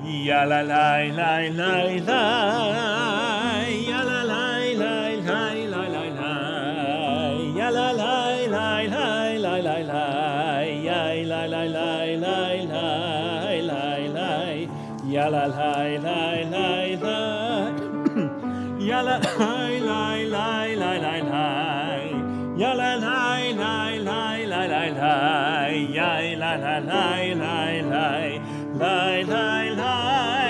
ya la la la la la, ya la la la la la la la, ya la la la la la la la, ya la la la la la la la, ya la la la la la, ya la la la la la la la, ya la la la la la la la, ya la la la la la. Lie, lie, lie, lie, lie, ya la lie, lie, lie, lie, lie, lie, ya lie, lie, lie, lie,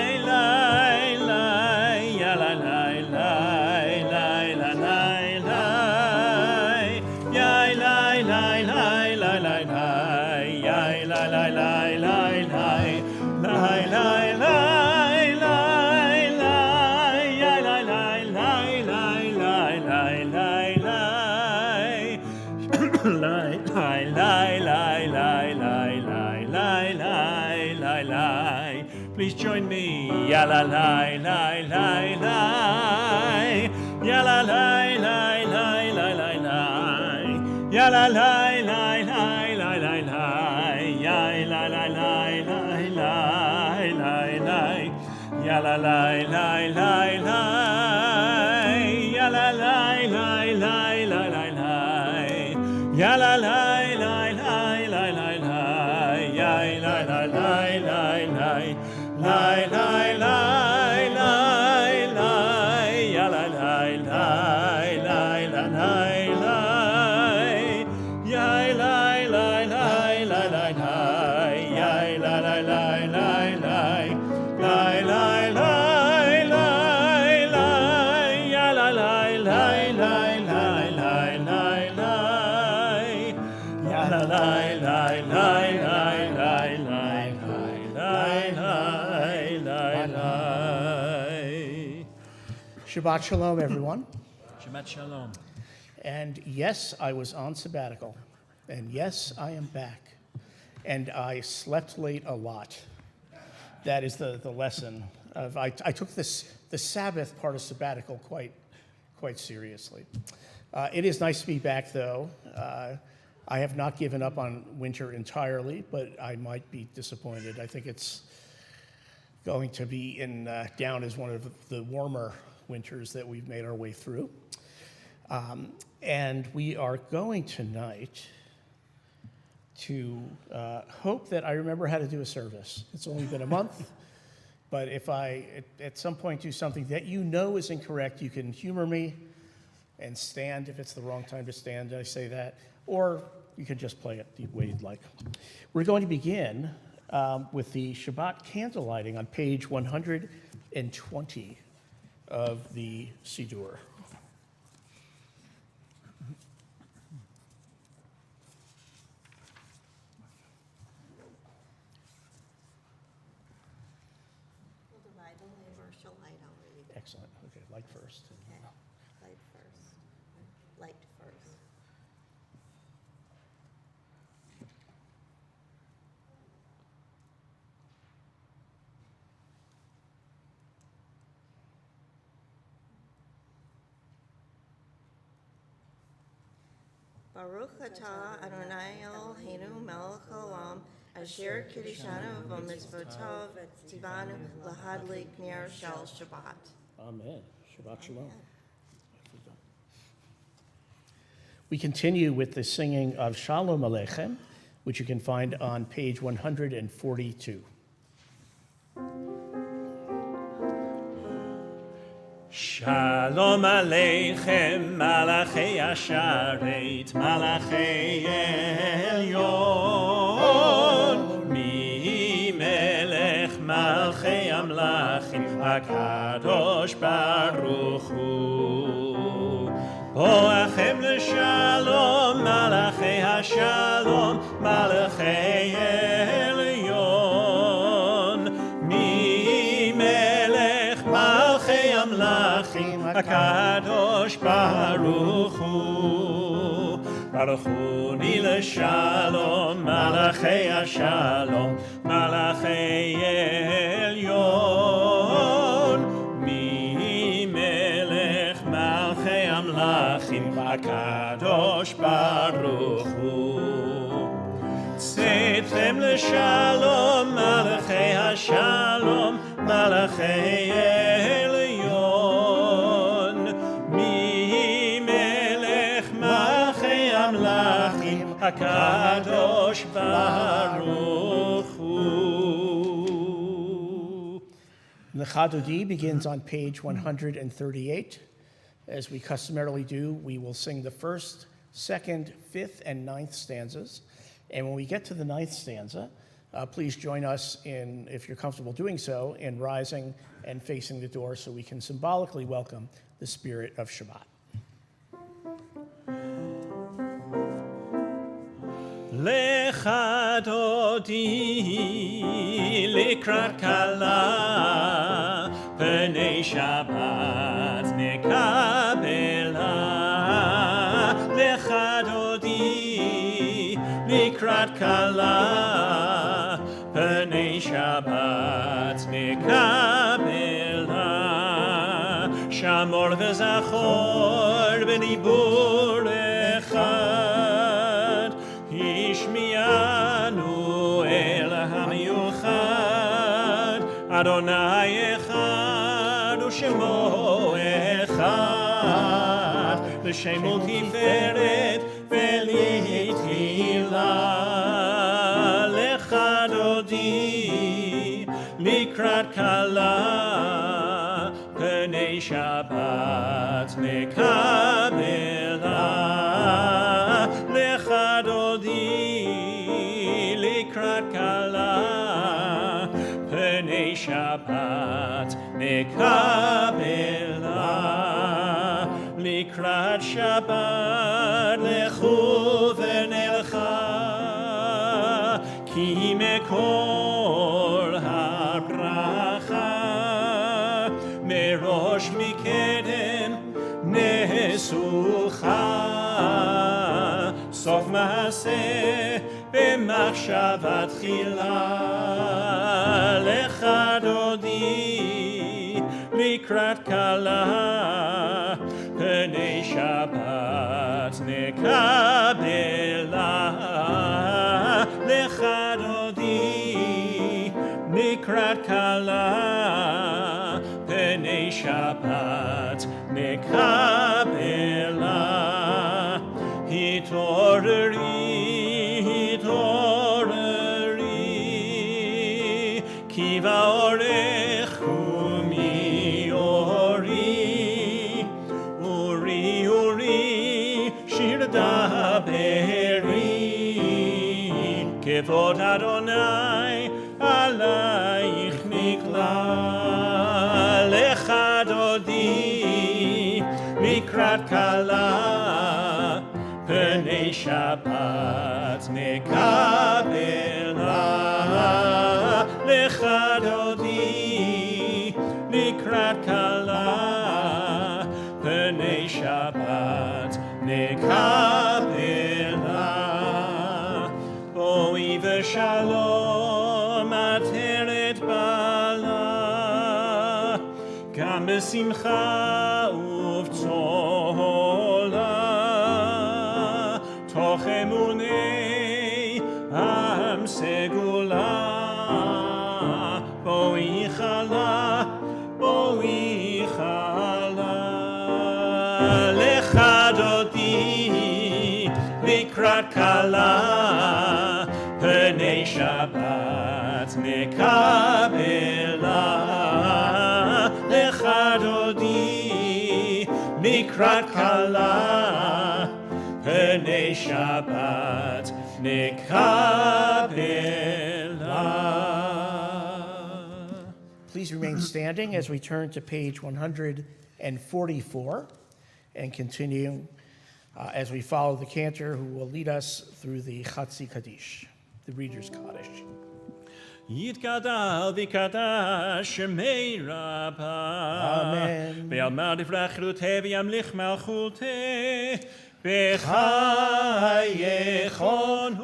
lie, lie, ya lie, lie, lie, lie, lie, lie, lie, lie, lie, lie, ya lie, lie, lie, lie, lie, lie, lie, lie, lie, lie, lie, lie, lie, lie, lie, lie, lie. Please join me. Ya la lie, lie, lie, lie. Ya la lie, lie, lie, lie, lie, lie. Ya la lie, lie, lie, lie, lie, lie. Ya la lie, lie, lie, lie, lie, lie. Ya la lie, lie, lie, lie. Ya la lie, lie, lie, lie, lie, lie. Ya la lie, lie, lie, lie, lie, lie. Ya la lie, lie, lie, lie. Lie, lie, lie, lie, lie. Ya la lie, lie, lie, lie, lie, lie. Ya lie, lie, lie, lie, lie, lie. Ya lie, lie, lie, lie, lie. Lie, lie, lie, lie, lie. Ya lie, lie, lie, lie, lie, lie, lie, lie. Ya lie, lie, lie, lie, lie, lie, lie, lie. Shabbat Shalom, everyone. Shabbat Shalom. And yes, I was on sabbatical. And yes, I am back. And I slept late a lot. That is the lesson. I took the Sabbath part of sabbatical quite seriously. It is nice to be back, though. I have not given up on winter entirely, but I might be disappointed. I think it's going to be down as one of the warmer winters that we've made our way through. And we are going tonight to hope that I remember how to do a service. It's only been a month, but if I at some point do something that you know is incorrect, you can humor me and stand if it's the wrong time to stand, I say that, or you can just play it the way you'd like. We're going to begin with the Shabbat candle lighting on page 120 of the Siddur. We'll divide the labor, she'll light already. Excellent. Okay, light first. Okay, light first. Light first. Baruch atah Adonai Eloheinu melech haolam asher kiddushanu v'mitzvotov tzivanu lahadlik ner shel Shabbat. Amen. Shabbat Shalom. We continue with the singing of Shalom Aleichem, which you can find on page 142. Shalom Aleichem, Malachei Asharet, Malachei Elyon, Mi Melech Malchei Amlachim, HaKadosh Baruch Hu. Boachem L'Shalom, Malachei HaShalom, Malachei Elyon, Mi Melech Malchei Amlachim, HaKadosh Baruch Hu. Baruch Hu Ni L'Shalom, Malachei HaShalom, Malachei Elyon, Mi Melech Malchei Amlachim, HaKadosh Baruch Hu. Tzeitzem L'Shalom, Malachei HaShalom, מלאכי עליון, ממלך מלכי המלכים, הקדוש ברוך הוא. The Chadodi begins on page 138. As we customarily do, we will sing the first, second, fifth, and ninth stanzas. And when we get to the ninth stanza, please join us in, if you're comfortable doing so, in rising and facing the door so we can symbolically welcome the spirit of Shabbat. Lecha dodi likrat kala pnei Shabbat nekabela. Lecha dodi likrat kala pnei Shabbat nekabela. Shamor v'zachor b'nibur echad Ishmianu el hamiuchad Adonai echad u'shemo echad L'shem u'tiferet v'litila Lecha dodi likrat kala pnei Shabbat nekabela Lecha dodi likrat kala pnei Shabbat nekabela Likrat Shabbat lechu v'nelcha ki mekol habracha merosh mikeden nesucha סוף מעשה במחשבה תחילה לך דודי לקראת כלה פני שבת נקבלה לך דודי לקראת כלה פני שבת נקבלה התעוררי, התעוררי, כי באורך ומי אורי, אורי, אורי, שיר דברי, כבוד אדוני עלייך נגלה, לך דודי לקראת כלה פני שבת נקבלה לך דודי לקראת כלה פני שבת נקבלה בואי ושלום עטרת בעלה גם בשמחה ובצהלה תוך אמוני עם סגולה בואי חלה, בואי חלה לך דודי לקראת כלה פני שבת נקבלה לך דודי לקראת כלה פני שבת נקבלה. Please remain standing as we turn to page 144 and continue as we follow the cantor who will lead us through the Chatzi Kaddish, the Reader's Kaddish. יתגדל ויקדש שמי רבה. אמן. ויאמר דברי חירותי וימליך מלכותי. בחייכון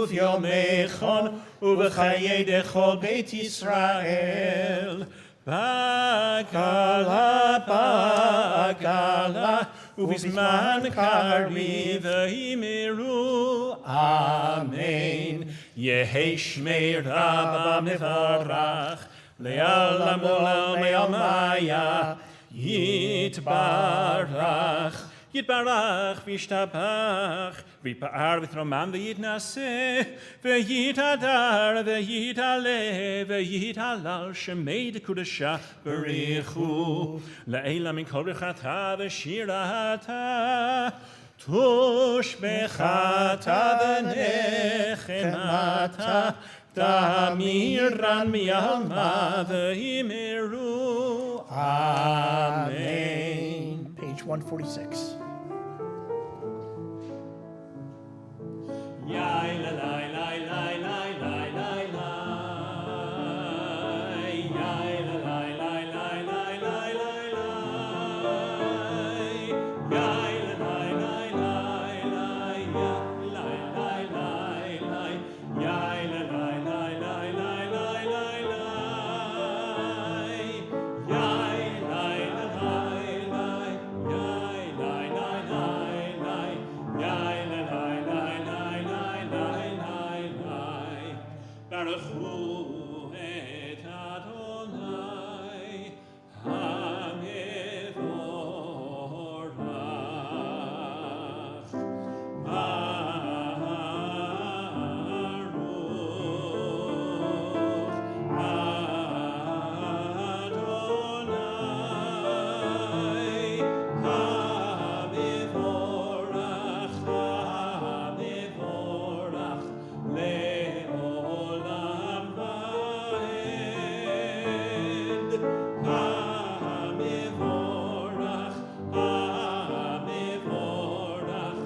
וביומכון ובחיי דכל בית ישראל. בגלה בגלה ובזמן קריב אמרו אמן. יהי שמי רבה מברך Le'olam olam me'omaya Yitbarach Yitbarach v'ishtabach v'yipa'ar v'yitroman v'yitnaseh v'yitadar v'yitaleh v'yitalal shemei dekudasha b'richu le'elam min kol rechata v'shirata tush bechata v'nechemata damiran mi'alma v'yimeru Amen. Page 146. Yai la la la la la la la la. Yai la la la la la la la la. Yai la la la la la la la la la. Yai la la la la la la la la. Yai la la la la. Yai la la la la. Yai la la la la. Baruch hu et Adonai HaMevorach HaMevorach le'olam va'ed HaMevorach HaMevorach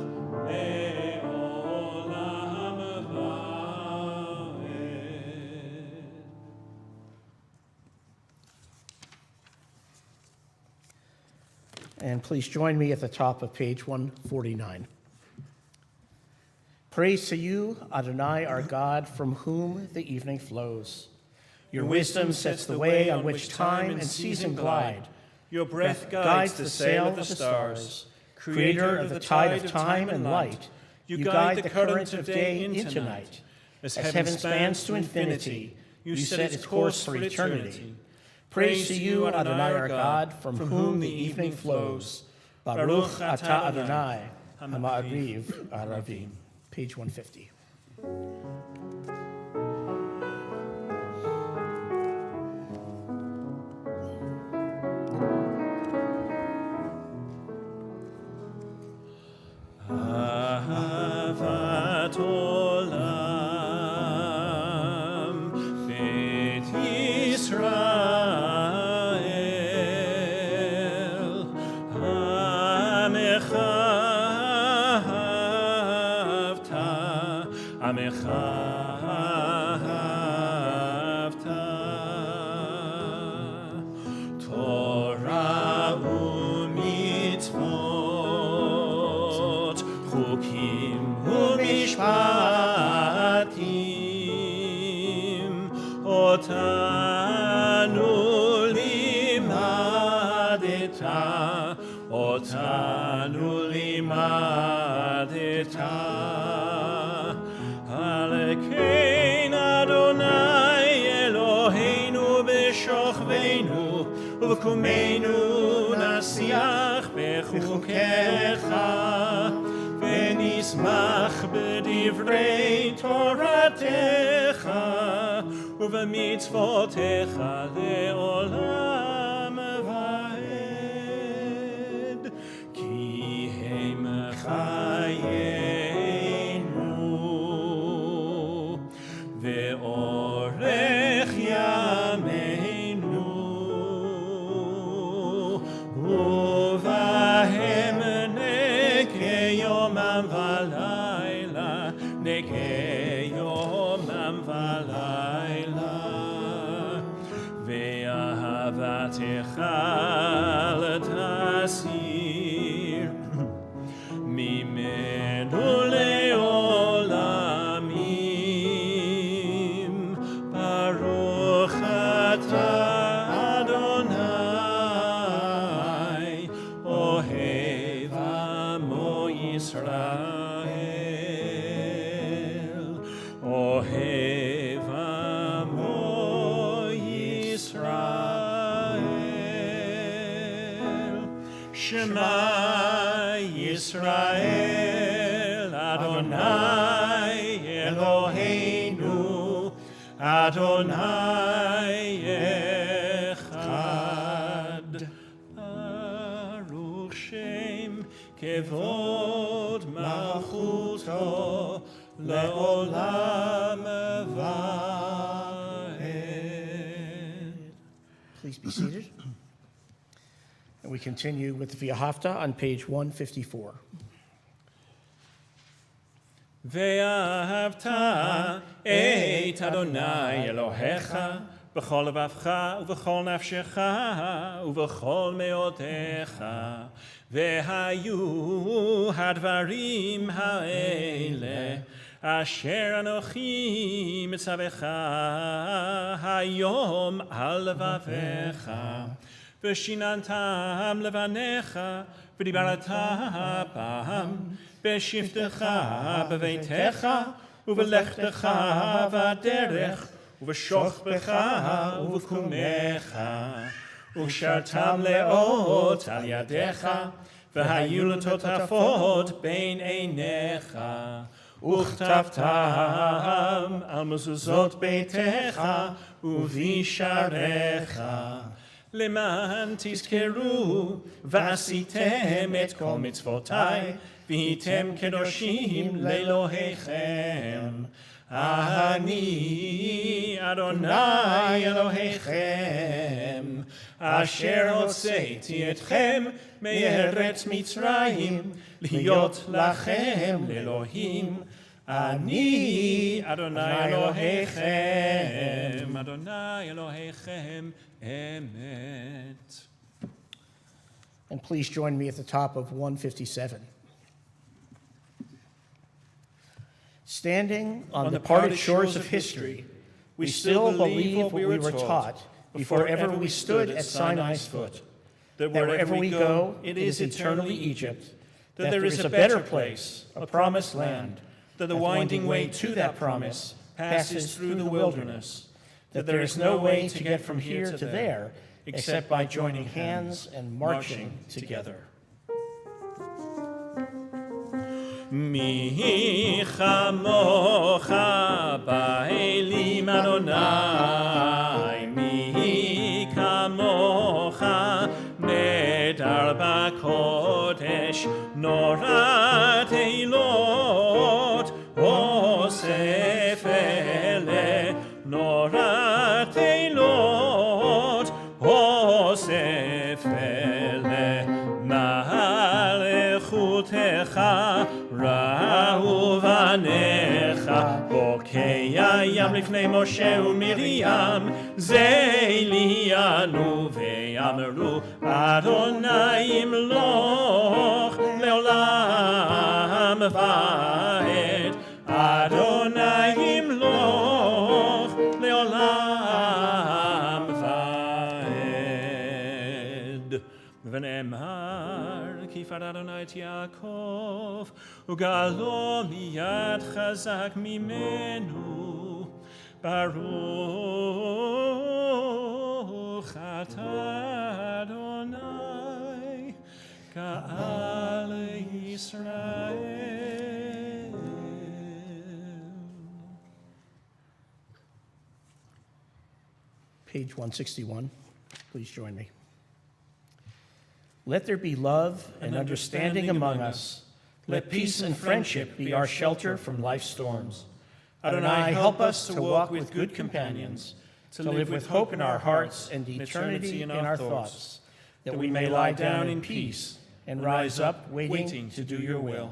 le'olam va'ed. And please join me at the top of page 149. Praise to you, Adonai, our God, from whom the evening flows. Your wisdom sets the way on which time and season glide. Your breath guides the sail of the stars. Creator of the tide of time and light, you guide the current of day into night. As heaven spans to infinity, you set its course for eternity. Praise to you, Adonai, our God, from whom the evening flows. Baruch atah Adonai, ha'ma'ariv aravim. Page 150. Ahavat olam bet Yisrael Amecha Amecha Torah u'mitzvot Chukim u'mishpatim Otanu limadeta Alekein Adonai Eloheinu b'shochveinu U'v'kumeinu nasiach b'chukecha V'nismach b'divrei Toratecha U'v'mitzvotecha le'olam va'ed Ki hem chayenu Ve'orech yameinu Uvahem neke yomam v'layla Neke yomam v'layla Ve'ahavatecha l'tasir Mimenu le'olamim Baruch atah Adonai Ohev amo Yisrael Ohev amo Yisrael Shema Yisrael, Adonai Eloheinu, Adonai Echad. Baruch Shem Kevod Malchuto Le'olam Vaed. Please be seated. And we continue with the V'ahavta on page 154. ואהבת את אדוני אלוהיך בכל לבבך ובכל נפשך ובכל מאודך. והיו הדברים האלה אשר אנוכי מצווך היום על לבביך. ושיננתם לבניך ודיברת בם בשבתך בביתך ובלכתך בדרך ובשוכבך ובקומך וקשרתם לאות על ידיך והיו לטוטפות בין עיניך וכתבתם על מזוזות ביתך ובשעריך למען תזכרו ועשיתם את כל מצוותיי והייתם קדושים לאלוהיכם. אני אדוני אלוהיכם אשר הוצאתי אתכם מארץ מצרים להיות לכם לאלוהים. אני אדוני אלוהיכם, אדוני אלוהיכם אמת. And please join me at the top of 157. Standing on the parted shores of history, we still believe what we were taught before ever we stood at Sinai's foot, that wherever we go, it is eternally Egypt, that there is a better place, a promised land, that the winding way to that promise passes through the wilderness, that there is no way to get from here to there except by joining hands and marching together. מי כמוך באלים אדוני, מי כמוך נדר בקודש נורת אילות אוסף אלה נורת אילות אוסף אלה מלכותך ראו בניך בוקע ים לפני משה ומרים זה עליינו ואמרו אדוני ימלוך לעולם ועד אדוני ימלוך לעולם ועד. ונאמר כי פרד אדוני את יעקב וגאלו מיד חזק ממנו. ברוך אתה אדוני גאל ישראל. Page 161. Please join me. Let there be love and understanding among us. Let peace and friendship be our shelter from life's storms. Adonai, help us to walk with good companions, to live with hope in our hearts and eternity in our thoughts, that we may lie down in peace and rise up waiting to do your will.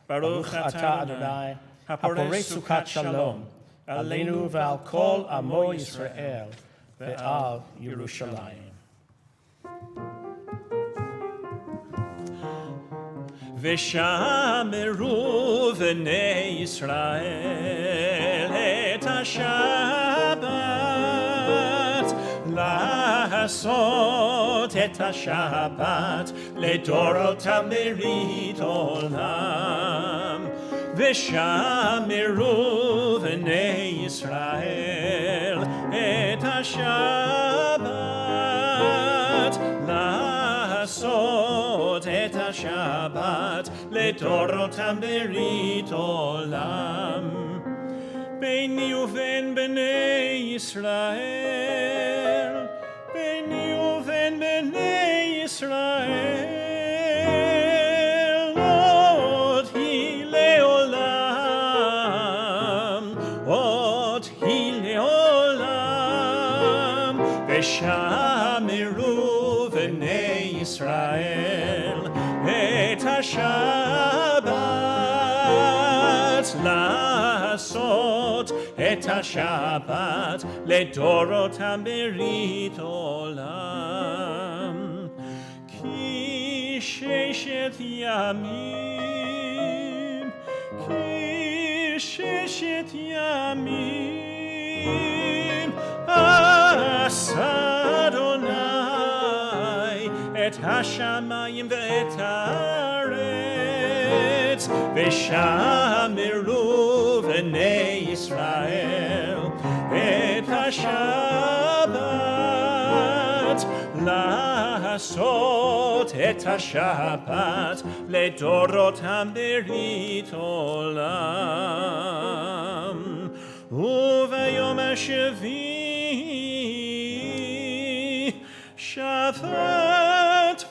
Baruch atah Adonai, haporei sukat shalom, aleinu ve'al kol amo Yisrael, ve'al Yerushalayim. ושמרו בני ישראל את השבת, לעשות את השבת לדורותם ברית עולם. ושמרו בני ישראל את השבת, לעשות את השבת לדורותם ברית עולם. ביני ובין בני ישראל, ביני ובין בני ישראל, עוד היא לעולם, עוד היא לעולם, ושמרו בני ישראל את השבת לעשות את השבת לדורותם ברית עולם. כי ששת ימים, כי ששת ימים עשה אדוני את השמיים ואת הארץ, ושמרו בני ישראל את השבת לעשות את השבת לדורותם ברית עולם. וביום השביעי שבת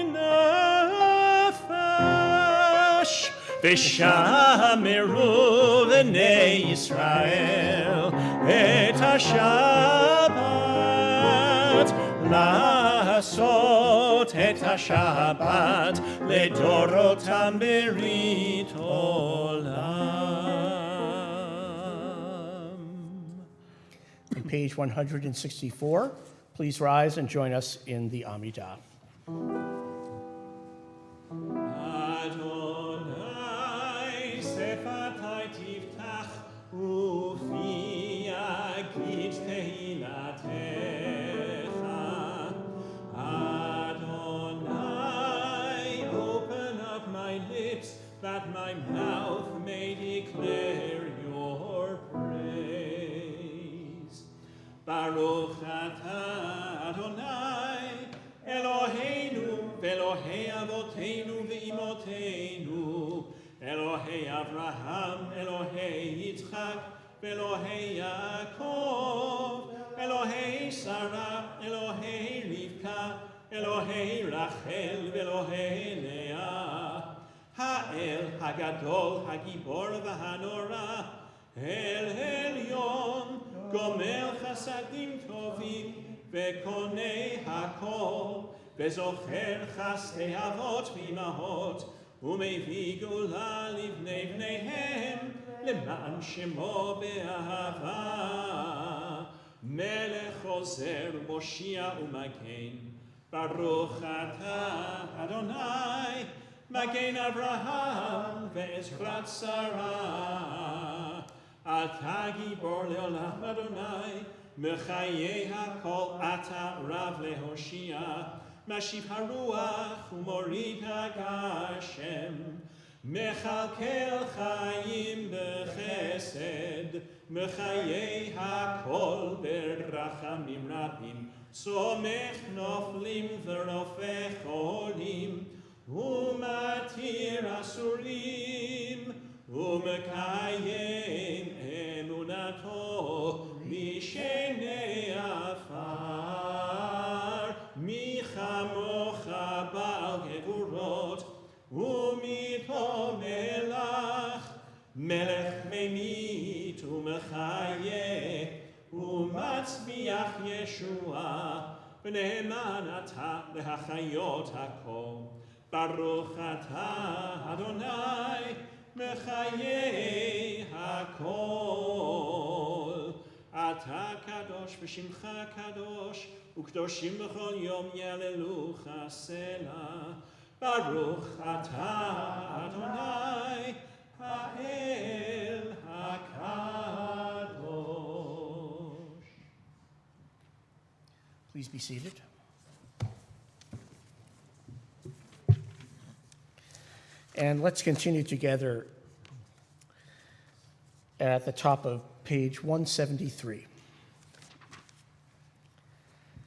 וינפש, ושמרו בני ישראל את השבת לעשות את השבת לדורותם ברית עולם. On page 164, please rise and join us in the Amidah. Adonai sefatai tiftach ufi agid tehilatecha. Adonai, open up my lips that my mouth may declare your praise. Baruch atah Adonai Eloheinu ve'Elohei avoteinu ve'imotenu, Elohei Avraham, Elohei Yitzchak, ve'Elohei Yaakov, Elohei Sarah, Elohei Rivka, Elohei Rachel, ve'Elohei Leah, Ha'el Hagadol, Hagibor v'Hanora, El Elyon, Gomer Chasadim Tovim, וקונה הכל, וזוכר חסדי אבות ואימהות, ומביא גאולה לבני בניהם, למען שמו באהבה. מלך עוזר, מושיע ומגן, ברוך אתה אדוני, מגן אברהם ועזרת שרה. אתה גיבור לעולם אדוני, מחיי הכל אתה רב להושיע, משיב הרוח ומוריד הגשם, מכלכל חיים בחסד, מחיי הכל ברחמים רבים, צומח נופלים ורופא חולים, ומתיר אסורים, ומקיים אמונתו משני עפר. מי כמוך בעל גבורות ומיתו מלך, מלך ממית ומחיה ומצמיח ישועה, ונאמן אתה להחיות הכל. ברוך אתה אדוני מחיי הכל. אתה קדוש ושמך קדוש, וקדושים בכל יום יהללוך סלה. ברוך אתה אדוני האל הקדוש. Please be seated. And let's continue together at the top of page 173.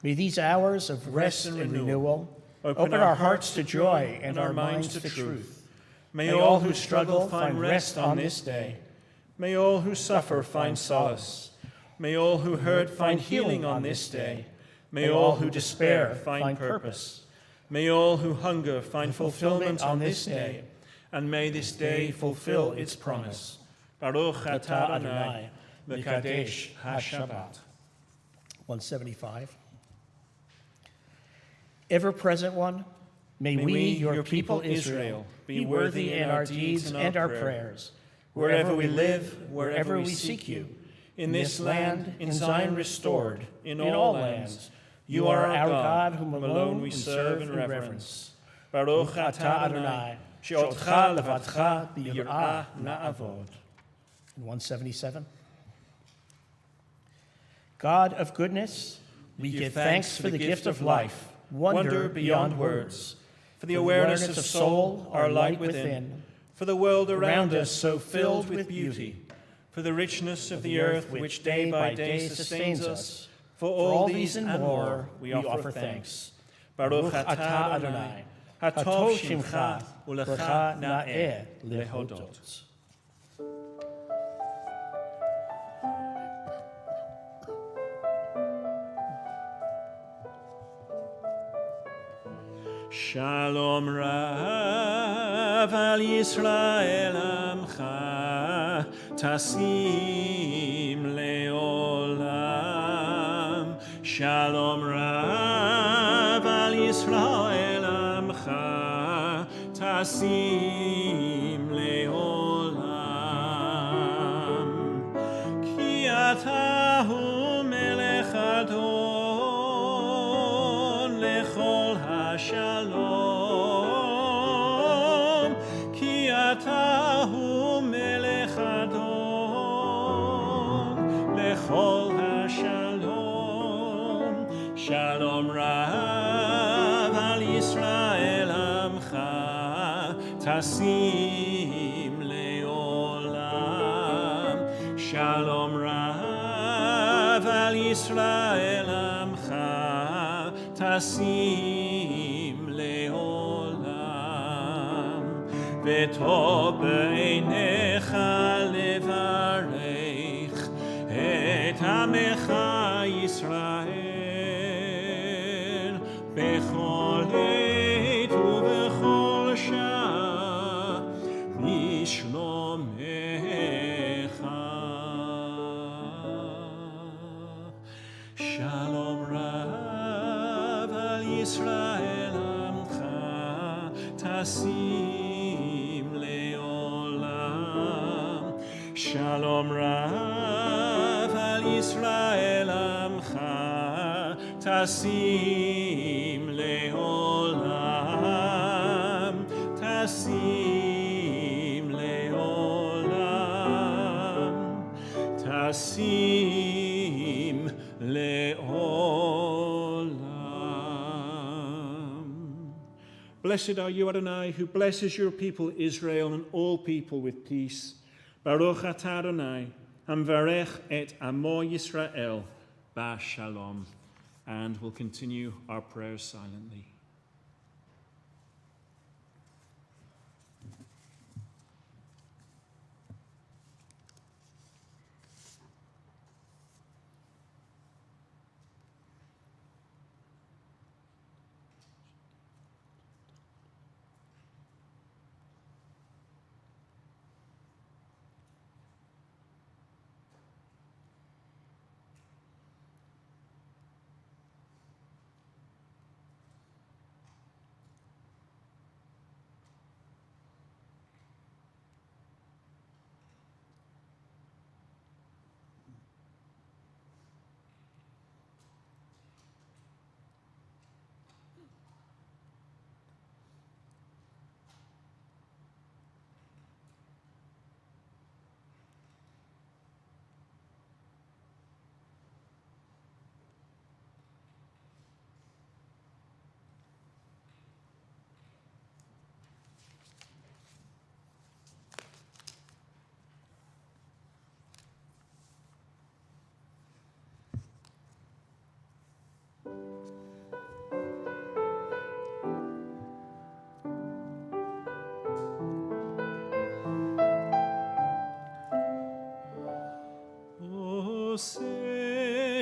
May these hours of rest and renewal Open our hearts to joy and our minds to truth. May all who struggle find rest on this day. May all who suffer find solace. May all who hurt find healing on this day. May all who despair find purpose. May all who hunger find fulfillment on this day. And may this day fulfill its promise. Baruch atah Adonai, Mekadesh HaShabbat. 175. Ever-present one, may we, your people Israel, be worthy in our deeds and our prayers, wherever we live, wherever we seek you, in this land, in Zion restored, in all lands. You are our God, whom alone we serve and reverence. Baruch atah Adonai, she'otcha levadcha b'yirah na'avod. 177. God of goodness, we give thanks for the gift of life, wonder beyond words, for the awareness of soul, our light within, for the world around us so filled with beauty, for the richness of the earth which day by day sustains us. For all these and more we offer thanks. Baruch atah Adonai, hatov shimcha ulecha na'eh lehodot. Shalom Rav al Yisrael Amcha Tasim Leolam. Shalom Rav al Yisrael Amcha Tasim Leolam. Ki atahu melech adon lechol Shalom, ki atahu melech adon lechol hashalom. Shalom Rav al Yisrael amcha tasim leolam. Shalom Rav al Yisrael amcha tasim leolam. V'tov b'einecha levarech et amecha Yisrael b'chol עת ובכל שעה בשלומך. Shalom Rav al Yisrael amcha tasim leolam. Shalom Rav al Yisrael amcha tasim leolam. Tasim leolam. Tasim leolam. Blessed are you, Adonai, who blesses your people Israel and all people with peace. Baruch atah Adonai, hamvarech et amo Yisrael ba shalom. And we'll continue our prayers silently.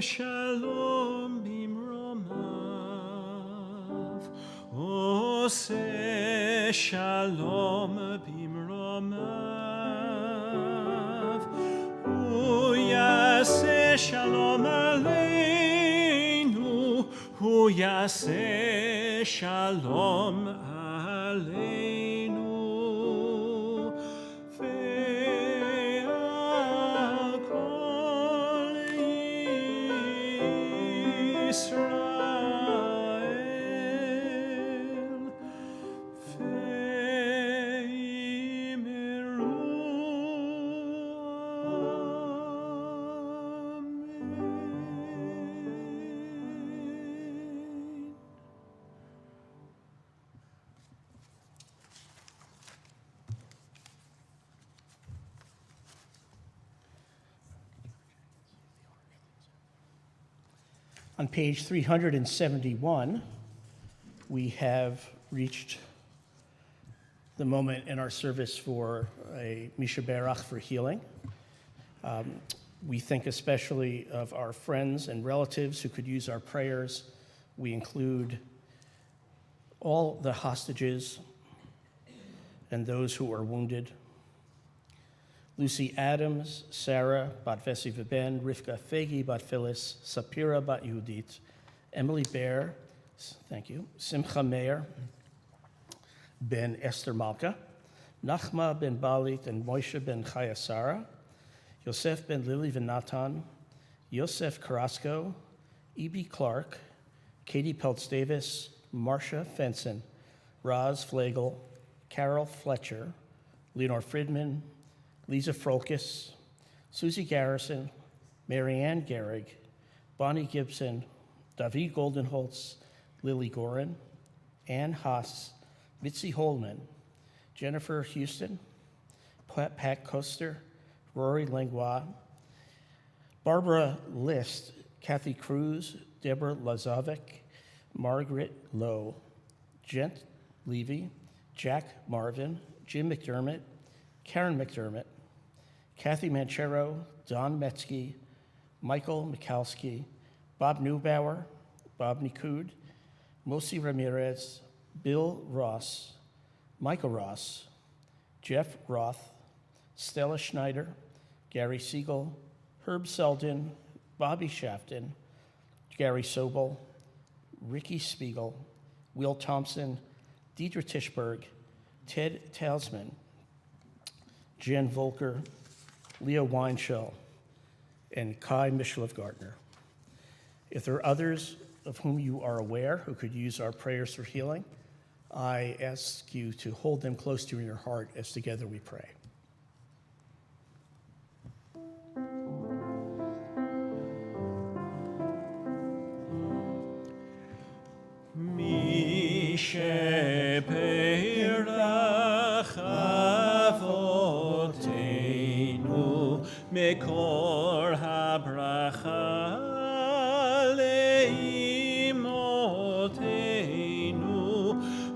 shalom bimromav, Ose shalom bimromav, Uyase shalom aleinu, Uyase shalom aleinu. Ve'al kol Yisrael, ve'imeru amen. On page 371, we have reached the moment in our service for a Misha Berach for healing. We think especially of our friends and relatives who could use our prayers. We include all the hostages and those who are wounded. Lucy Adams, Sarah Bat Vessi Veben, Rivka Fegi Bat Phyllis, Sapira Bat Yehudit, Emily Bear, thank you, Simcha Meir ben Esther Malka, Nachma ben Balit and Moshe ben Chaya Sarah, Yosef ben Lily ben Natan, Yosef Carrasco, E.B. Clark, Katie Peltz Davis, Marcia Fenson, Roz Flagel, Carol Fletcher, Leonore Friedman, Lisa Frolkis, Susie Garrison, Marianne Gehrig, Bonnie Gibson, David Goldenholtz, Lily Gorin, Ann Haas, Mitzi Holman, Jennifer Houston, Pat Koster, Rory Langlois, Barbara List, Kathy Cruz, Deborah Lazovic, Margaret Lowe, Jen Levy, Jack Marvin, Jim McDermott, Karen McDermott, Kathy Manchero, Don Metzke, Michael Mikalski, Bob Neubauer, Bob Nikud, Mosi Ramirez, Bill Ross, Michael Ross, Jeff Roth, Stella Schneider, Gary Siegel, Herb Selden, Bobby Shafton, Gary Sobel, Ricky Spiegel, Will Thompson, Deidre Tischberg, Ted Talsman, Jen Volker, Leo Weinschel, and Kai Mishlev Gardner. If there are others of whom you are aware who could use our prayers for healing, I ask you to hold them close to your heart as together we pray. Mekor habracha leimotenu.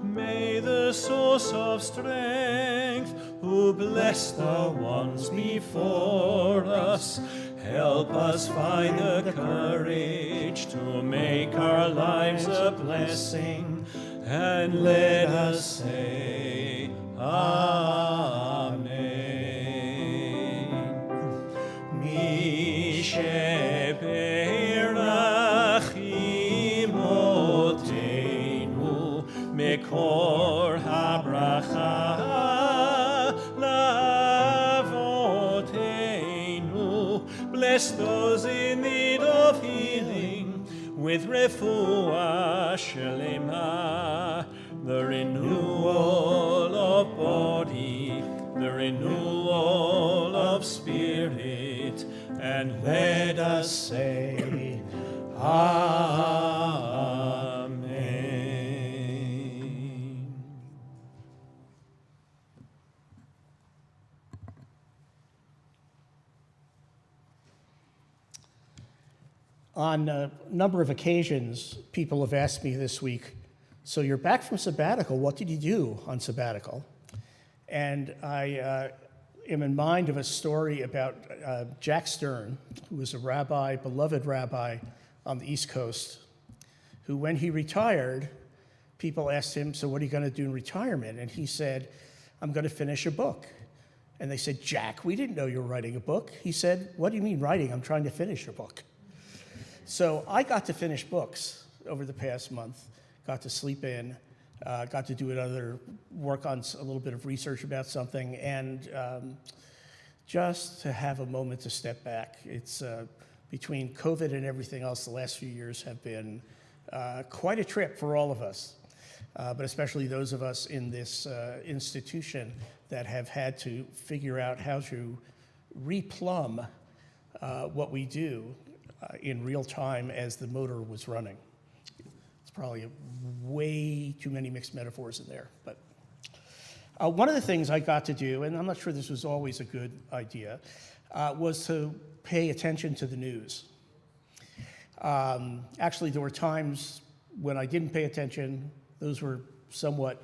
May the source of strength, who bless the ones before us, help us find the courage to make our lives a blessing, and let us say Amen. Mekor habracha lavotenu. Bless those in need of healing with refuah shelema, the renewal of body, the renewal of spirit, and let us say Amen. On a number of occasions, people have asked me this week, so you're back from sabbatical, what did you do on sabbatical? And I am in mind of a story about Jack Stern, who was a rabbi, beloved rabbi on the East Coast, who, when he retired, people asked him, so what are you going to do in retirement? And he said, I'm going to finish a book. And they said, Jack, we didn't know you were writing a book. He said, what do you mean writing? I'm trying to finish a book. So I got to finish books over the past month, got to sleep in, got to do another work on a little bit of research about something, and just to have a moment to step back. It's between COVID and everything else, the last few years have been quite a trip for all of us, but especially those of us in this institution that have had to figure out how to replumb what we do in real time as the motor was running. It's probably way too many mixed metaphors in there, but one of the things I got to do, and I'm not sure this was always a good idea, was to pay attention to the news. Actually, there were times when I didn't pay attention. Those were somewhat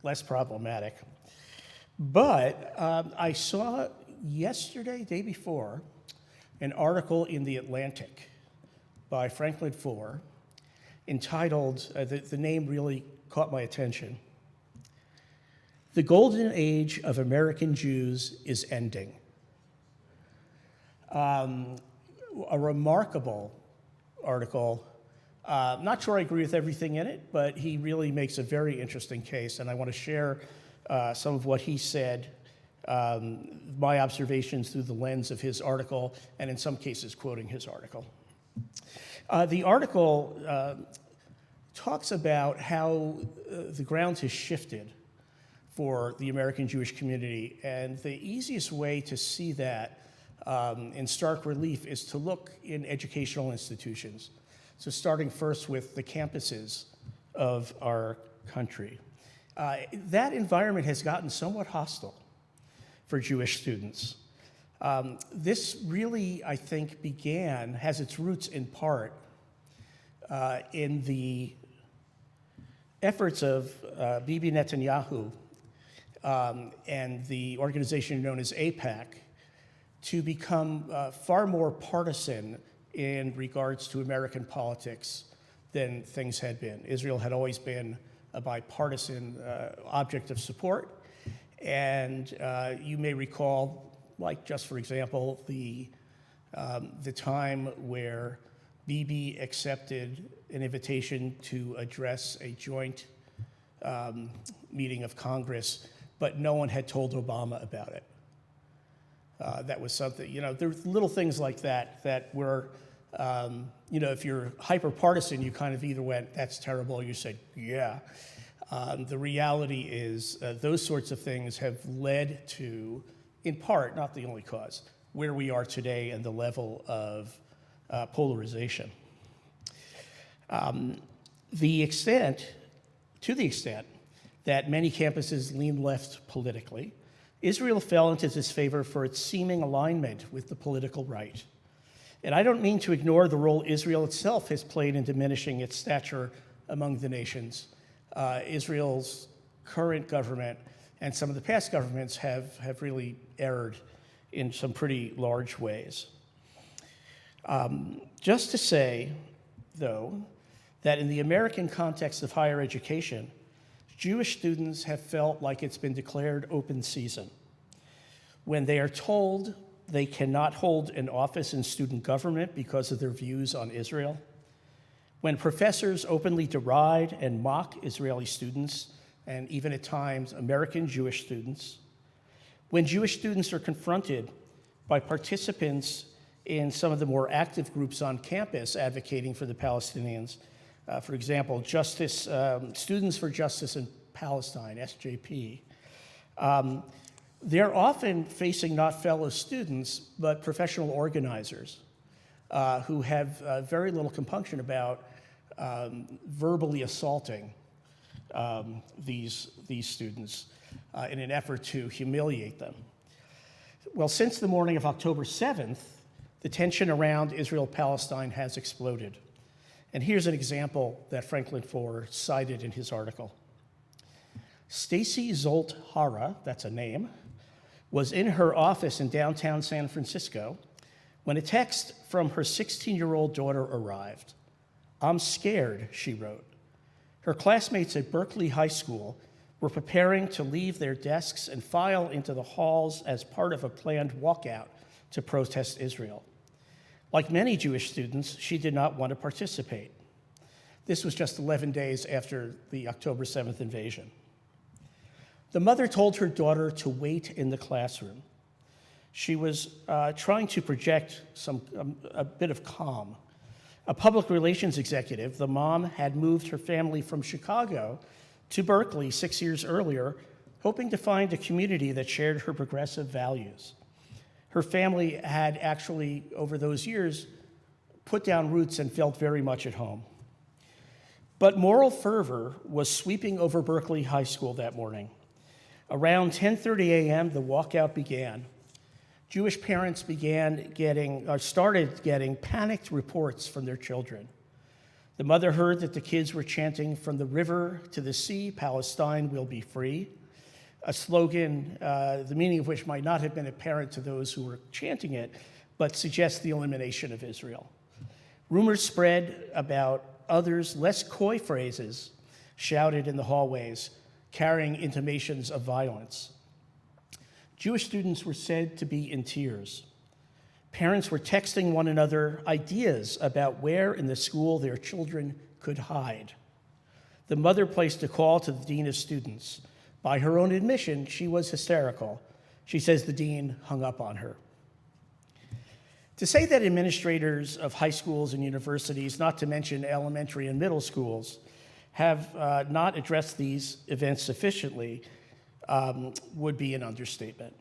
less problematic. But I saw yesterday, day before, an article in The Atlantic by Franklin Foer entitled, the name really caught my attention, "The Golden Age of American Jews is Ending." A remarkable article. Not sure I agree with everything in it, but he really makes a very interesting case, and I want to share some of what he said, my observations through the lens of his article, and in some cases quoting his article. The article talks about how the ground has shifted for the American Jewish community, and the easiest way to see that in stark relief is to look in educational institutions. So starting first with the campuses of our country. That environment has gotten somewhat hostile for Jewish students. This really, I think, has its roots in part in the efforts of Bibi Netanyahu and the organization known as AIPAC to become far more partisan in regards to American politics than things had been. Israel had always been a bipartisan object of support, and you may recall, like just for example, the time where Bibi accepted an invitation to address a joint meeting of Congress, but no one had told Obama about it. That was something, there's little things like that were, if you're hyper-partisan, you kind of either went, that's terrible, or you said, yeah. The reality is those sorts of things have led to, in part, not the only cause, where we are today and the level of polarization. To the extent that many campuses lean left politically, Israel fell into disfavor for its seeming alignment with the political right. And I don't mean to ignore the role Israel itself has played in diminishing its stature among the nations. Israel's current government and some of the past governments have really erred in some pretty large ways. Just to say, though, that in the American context of higher education, Jewish students have felt like it's been declared open season. When they are told they cannot hold an office in student government because of their views on Israel, when professors openly deride and mock Israeli students, and even at times American Jewish students, when Jewish students are confronted by participants in some of the more active groups on campus advocating for the Palestinians, for example, Students for Justice in Palestine, SJP, they're often facing not fellow students, but professional organizers who have very little compunction about verbally assaulting these students in an effort to humiliate them. Well, since the morning of October 7th, the tension around Israel-Palestine has exploded. And here's an example that Franklin Foer cited in his article. Stacy Zolt Hara, that's a name, was in her office in downtown San Francisco when a text from her 16-year-old daughter arrived. "I'm scared," she wrote. Her classmates at Berkeley High School were preparing to leave their desks and file into the halls as part of a planned walkout to protest Israel. Like many Jewish students, she did not want to participate. This was just 11 days after the October 7th invasion. The mother told her daughter to wait in the classroom. She was trying to project a bit of calm. A public relations executive, the mom had moved her family from Chicago to Berkeley 6 years earlier, hoping to find a community that shared her progressive values. Her family had actually, over those years, put down roots and felt very much at home. But moral fervor was sweeping over Berkeley High School that morning. Around 10:30 a.m., the walkout began. Jewish parents started getting panicked reports from their children. The mother heard that the kids were chanting, "From the river to the sea, Palestine will be free," a slogan, the meaning of which might not have been apparent to those who were chanting it, but suggests the elimination of Israel. Rumors spread about others, less coy phrases shouted in the hallways, carrying intimations of violence. Jewish students were said to be in tears. Parents were texting one another ideas about where in the school their children could hide. The mother placed a call to the dean of students. By her own admission, she was hysterical. She says the dean hung up on her. To say that administrators of high schools and universities, not to mention elementary and middle schools, have not addressed these events sufficiently would be an understatement.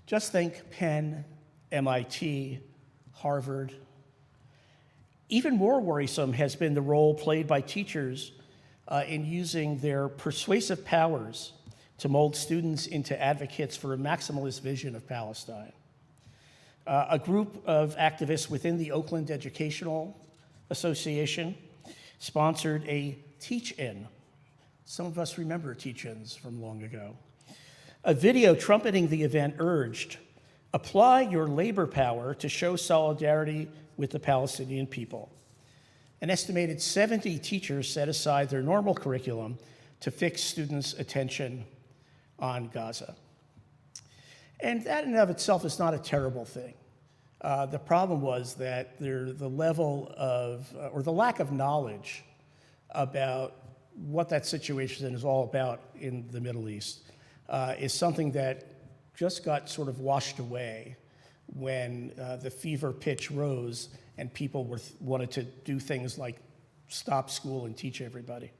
Just think Penn, MIT, Harvard. Even more worrisome has been the role played by teachers in using their persuasive powers to mold students into advocates for a maximalist vision of Palestine. A group of activists within the Oakland Educational Association sponsored a teach-in. Some of us remember teach-ins from long ago. A video trumpeting the event urged, "Apply your labor power to show solidarity with the Palestinian people." An estimated 70 teachers set aside their normal curriculum to fix students' attention on Gaza. And that in and of itself is not a terrible thing. The problem was that the level of, or the lack of knowledge about what that situation is all about in the Middle East is something that just got sort of washed away when the fever pitch rose and people wanted to do things like stop school and teach everybody.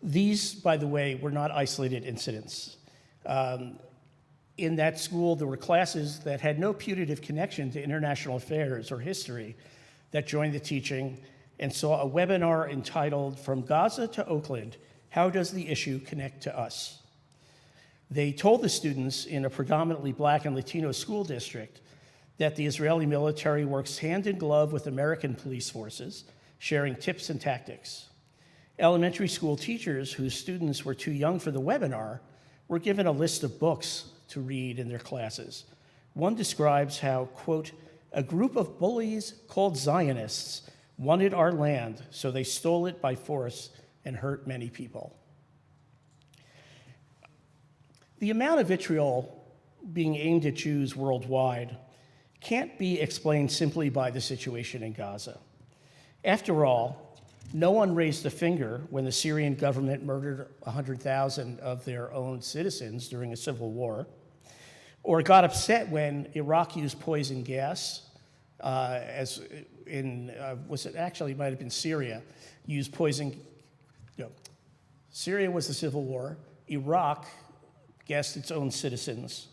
These, by the way, were not isolated incidents. In that school, there were classes that had no putative connection to international affairs or history that joined the teaching and saw a webinar entitled "From Gaza to Oakland, How Does the Issue Connect to Us?" They told the students in a predominantly Black and Latino school district that the Israeli military works hand in glove with American police forces, sharing tips and tactics. Elementary school teachers whose students were too young for the webinar were given a list of books to read in their classes. One describes how, quote, "a group of bullies called Zionists wanted our land, so they stole it by force and hurt many people." The amount of vitriol being aimed at Jews worldwide can't be explained simply by the situation in Gaza. After all, no one raised a finger when the Syrian government murdered 100,000 of their own citizens during a civil war, or got upset when Iraq used poison gas, as in, might have been Syria, used poison. No, Syria was the civil war. Iraq gassed its own citizens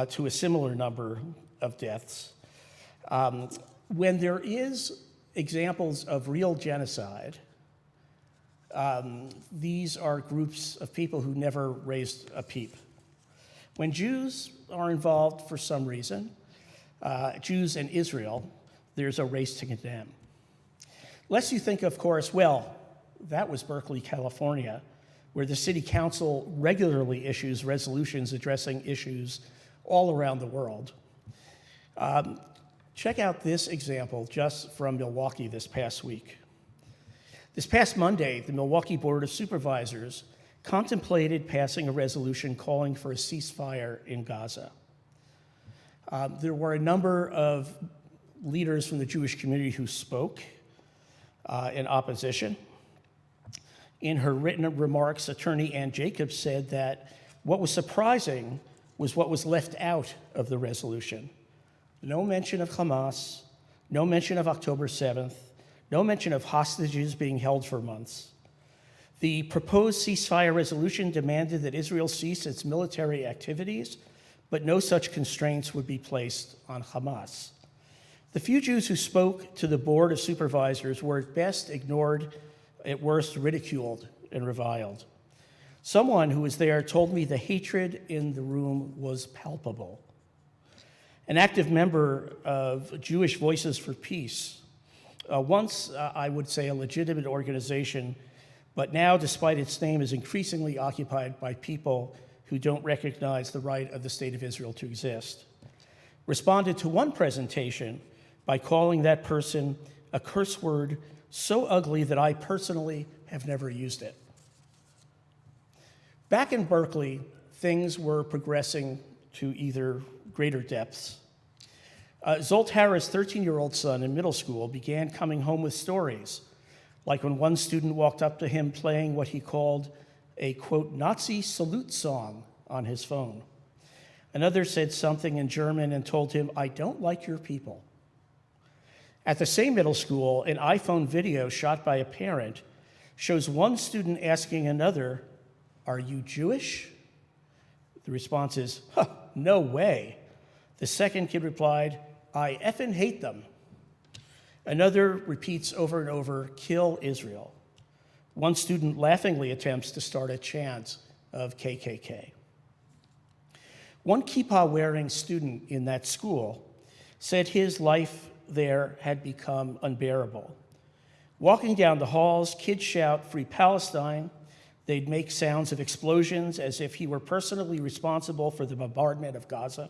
to a similar number of deaths. When there is examples of real genocide, these are groups of people who never raised a peep. When Jews are involved for some reason, Jews and Israel, there's a race to condemn. Lest you think, of course, well, that was Berkeley, California. where the city council regularly issues resolutions addressing issues all around the world. Check out this example just from Milwaukee this past week. This past Monday, the Milwaukee Board of Supervisors contemplated passing a resolution calling for a ceasefire in Gaza. There were a number of leaders from the Jewish community who spoke in opposition. In her written remarks, attorney Ann Jacobs said that what was surprising was what was left out of the resolution. No mention of Hamas, no mention of October 7th, no mention of hostages being held for months. The proposed ceasefire resolution demanded that Israel cease its military activities, but no such constraints would be placed on Hamas. The few Jews who spoke to the Board of Supervisors were at best ignored, at worst ridiculed and reviled. Someone who was there told me the hatred in the room was palpable. An active member of Jewish Voices for Peace, once I would say a legitimate organization, but now, despite its name, is increasingly occupied by people who don't recognize the right of the State of Israel to exist, responded to one presentation by calling that person a curse word so ugly that I personally have never used it. Back in Berkeley, things were progressing to either greater depths. Zolt Harris' 13-year-old son in middle school began coming home with stories, like when one student walked up to him playing what he called a, quote, Nazi salute song on his phone. Another said something in German and told him, I don't like your people. At the same middle school, an iPhone video shot by a parent shows one student asking another, are you Jewish? The response is, no way. The second kid replied, I effing hate them. Another repeats over and over, kill Israel. One student laughingly attempts to start a chant of KKK. One kippah-wearing student in that school said his life there had become unbearable. Walking down the halls, kids shout, Free Palestine. They'd make sounds of explosions as if he were personally responsible for the bombardment of Gaza.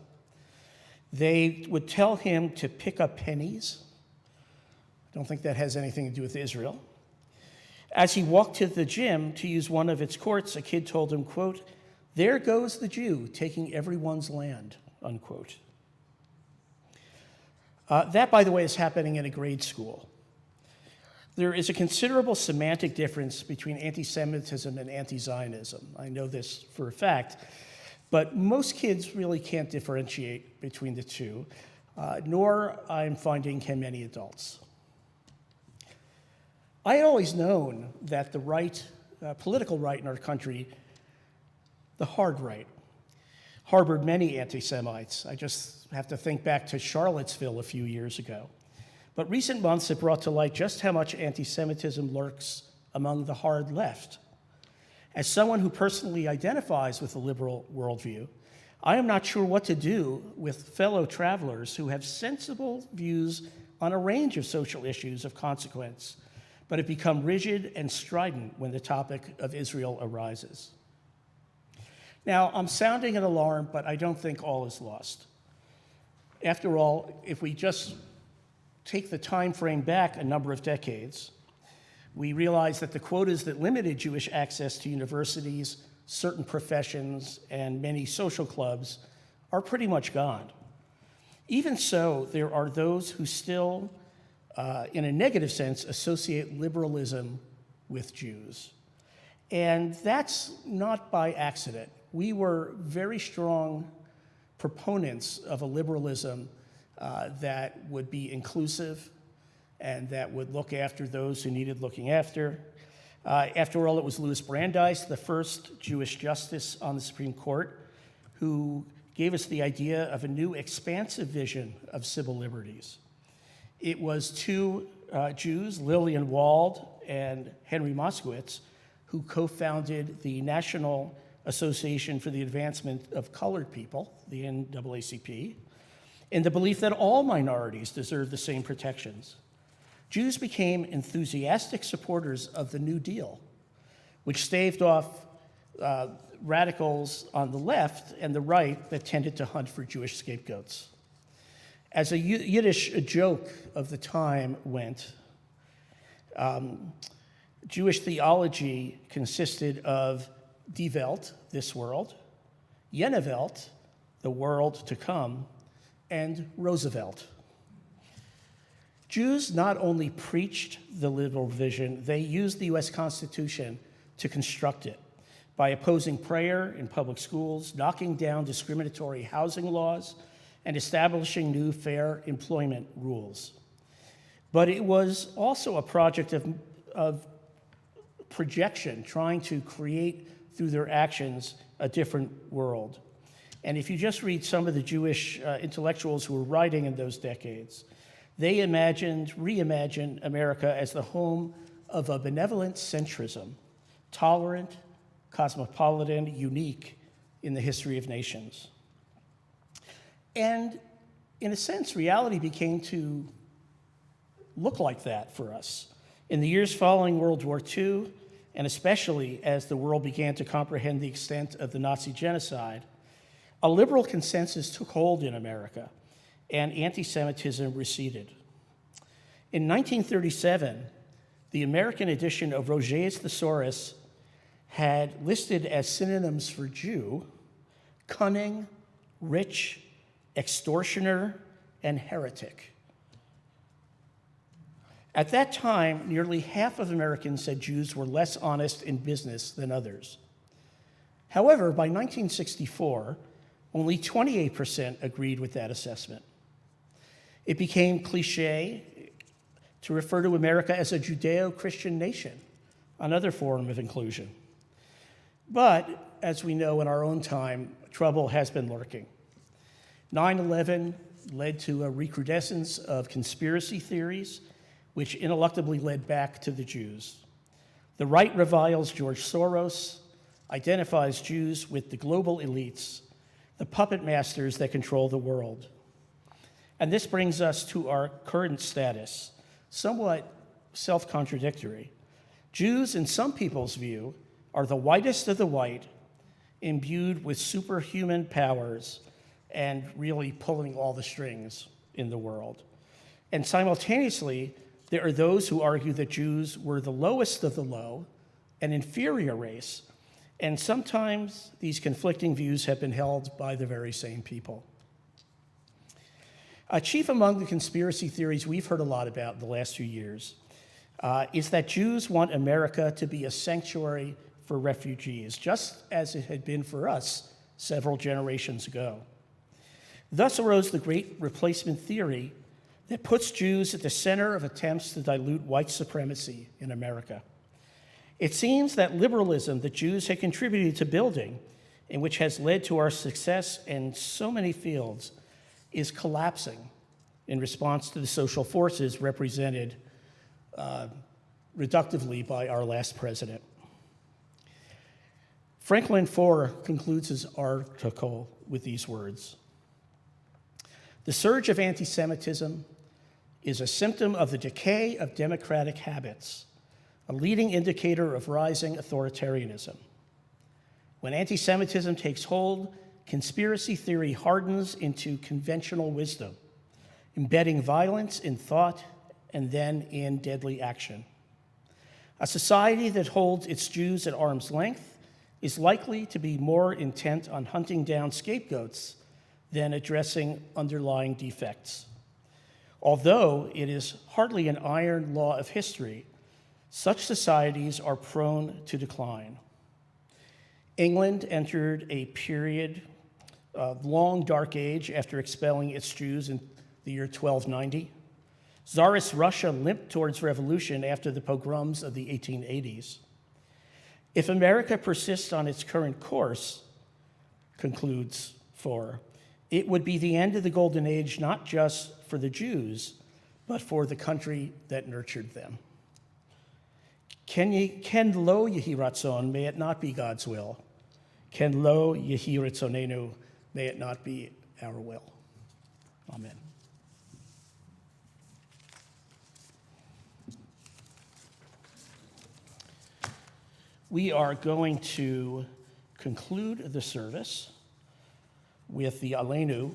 They would tell him to pick up pennies. I don't think that has anything to do with Israel. As he walked to the gym to use one of its courts, a kid told him, quote, there goes the Jew taking everyone's land, unquote. That, by the way, is happening in a grade school. There is a considerable semantic difference between anti-Semitism and anti-Zionism. I know this for a fact, but most kids really can't differentiate between the two, nor I'm finding can many adults. I had always known that the right, political right in our country, the hard right, harbored many anti-Semites. I just have to think back to Charlottesville a few years ago. But recent months have brought to light just how much anti-Semitism lurks among the hard left. As someone who personally identifies with a liberal worldview, I am not sure what to do with fellow travelers who have sensible views on a range of social issues of consequence, but have become rigid and strident when the topic of Israel arises. Now, I'm sounding an alarm, but I don't think all is lost. After all, if we just take the time frame back a number of decades, we realize that the quotas that limited Jewish access to universities, certain professions, and many social clubs are pretty much gone. Even so, there are those who still, in a negative sense, associate liberalism with Jews. And that's not by accident. We were very strong proponents of a liberalism that would be inclusive and that would look after those who needed looking after. After all, it was Louis Brandeis, the first Jewish justice on the Supreme Court, who gave us the idea of a new expansive vision of civil liberties. It was two Jews, Lillian Wald and Henry Moskowitz, who co-founded the National Association for the Advancement of Colored People, the NAACP, in the belief that all minorities deserve the same protections. Jews became enthusiastic supporters of the New Deal, which staved off radicals on the left and the right that tended to hunt for Jewish scapegoats. As a Yiddish joke of the time went, Jewish theology consisted of Die Welt, this world, Jene Welt, the world to come, and Roosevelt. Jews not only preached the liberal vision, they used the US Constitution to construct it by opposing prayer in public schools, knocking down discriminatory housing laws, and establishing new fair employment rules. But it was also a project of projection, trying to create through their actions a different world. And if you just read some of the Jewish intellectuals who were writing in those decades, they reimagined America as the home of a benevolent centrism, tolerant, cosmopolitan, unique in the history of nations. And in a sense, reality became to look like that for us. In the years following World War II, and especially as the world began to comprehend the extent of the Nazi genocide, a liberal consensus took hold in America, and anti-Semitism receded. In 1937, the American edition of Roget's Thesaurus had listed as synonyms for Jew, cunning, rich, extortioner, and heretic. At that time, nearly half of Americans said Jews were less honest in business than others. However, by 1964, only 28% agreed with that assessment. It became cliché to refer to America as a Judeo-Christian nation, another form of inclusion. But, as we know in our own time, trouble has been lurking. 9/11 led to a recrudescence of conspiracy theories, which ineluctably led back to the Jews. The right reviles George Soros, identifies Jews with the global elites, the puppet masters that control the world. And this brings us to our current status, somewhat self-contradictory. Jews, in some people's view, are the whitest of the white, imbued with superhuman powers and really pulling all the strings in the world. And simultaneously, there are those who argue that Jews were the lowest of the low, an inferior race, and sometimes these conflicting views have been held by the very same people. Chief among the conspiracy theories we've heard a lot about in the last few years is that Jews want America to be a sanctuary for refugees, just as it had been for us several generations ago. Thus arose the great replacement theory that puts Jews at the center of attempts to dilute white supremacy in America. It seems that liberalism that Jews had contributed to building, and which has led to our success in so many fields, is collapsing in response to the social forces represented reductively by our last president. Franklin Foer concludes his article with these words: "The surge of anti-Semitism is a symptom of the decay of democratic habits, a leading indicator of rising authoritarianism. When anti-Semitism takes hold, conspiracy theory hardens into conventional wisdom, embedding violence in thought and then in deadly action. A society that holds its Jews at arm's length is likely to be more intent on hunting down scapegoats than addressing underlying defects. Although it is hardly an iron law of history, such societies are prone to decline. England entered a period of long dark age after expelling its Jews in the year 1290. Tsarist Russia limped towards revolution after the pogroms of the 1880s. If America persists on its current course," concludes Foer, "it would be the end of the golden age not just for the Jews, but for the country that nurtured them." Ken lo yehi ratzon, may it not be God's will. Ken lo yehi ratzonenu, may it not be our will. Amen. We are going to conclude the service with the Aleinu.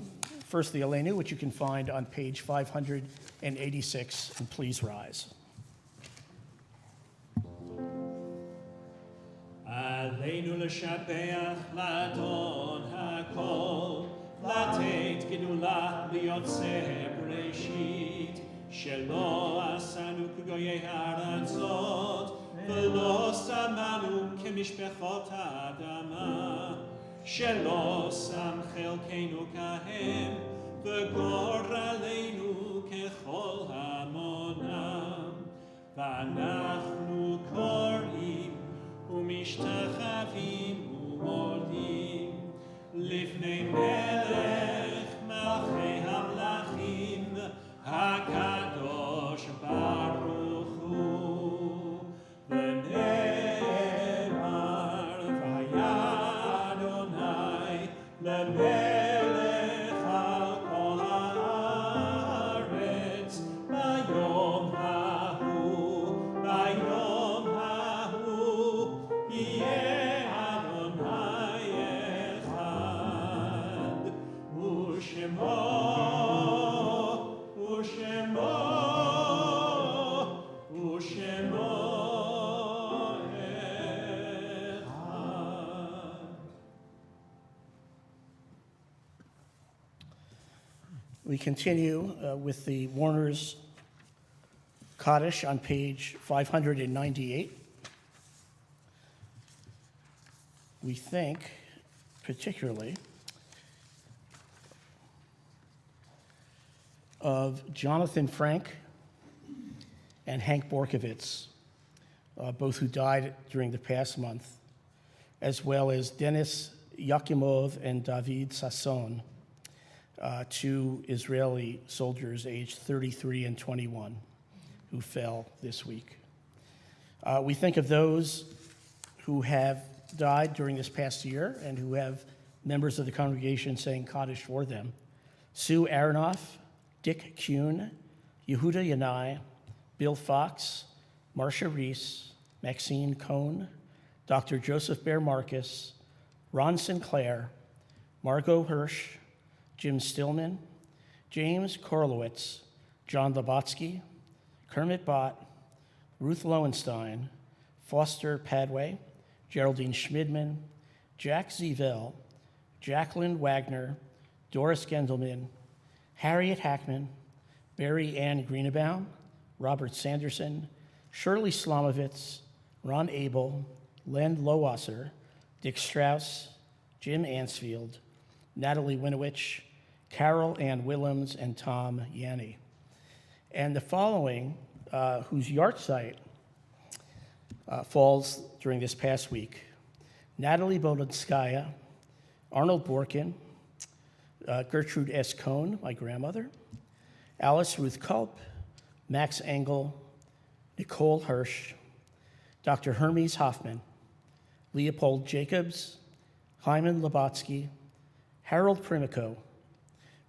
First, the Aleinu, which you can find on page 586, and please rise. עלינו לשבח לאדון הכל, לתת גדולה ליוצא בראשית, שלא עשנו כגויי הארצות, ולא שמנו כמשפחות האדמה, שלא שם חלקנו כהם, וגורלנו ככל המונם, ואנחנו קוראים ומשתחווים ומורדים לפני מלך מלכי המלכים הקדוש ברוך הוא ונאמר והיה אדוני למלך על כל הארץ ביום ההוא יהיה אדוני אחד ושמו We continue with the Warner's Kaddish on page 598. We think particularly of Jonathan Frank and Hank Borkovitz, both who died during the past month, as well as Denis Yakimov and David Sasson, two Israeli soldiers aged 33 and 21 who fell this week. We think of those who have died during this past year and who have members of the congregation saying Kaddish for them. Sue Aronoff, Dick Kuhn, Yehuda Yanai, Bill Fox, Marcia Reese, Maxine Cohn, Dr. Joseph Bear Marcus, Ron Sinclair, Margot Hirsch, Jim Stillman, James Korlowitz, John Labotsky, Kermit Bott, Ruth Lowenstein, Foster Padway, Geraldine Schmidman, Jack Zevell, Jacqueline Wagner, Doris Gendelman, Harriet Hackman, Barry Ann Greenebaum, Robert Sanderson, Shirley Slomovitz, Ron Abel, Len Lowasser, Dick Strauss, Jim Ansfield, Natalie Winowich, Carol Ann Willems, and Tom Yanni. And the following, whose yahrzeit falls during this past week: Natalie Bolonskaya, Arnold Borkin, Gertrude S. Cohn, my grandmother, Alice Ruth Culp, Max Engel, Nicole Hirsch, Dr. Hermes Hoffman, Leopold Jacobs, Hyman Labotsky, Harold Primico,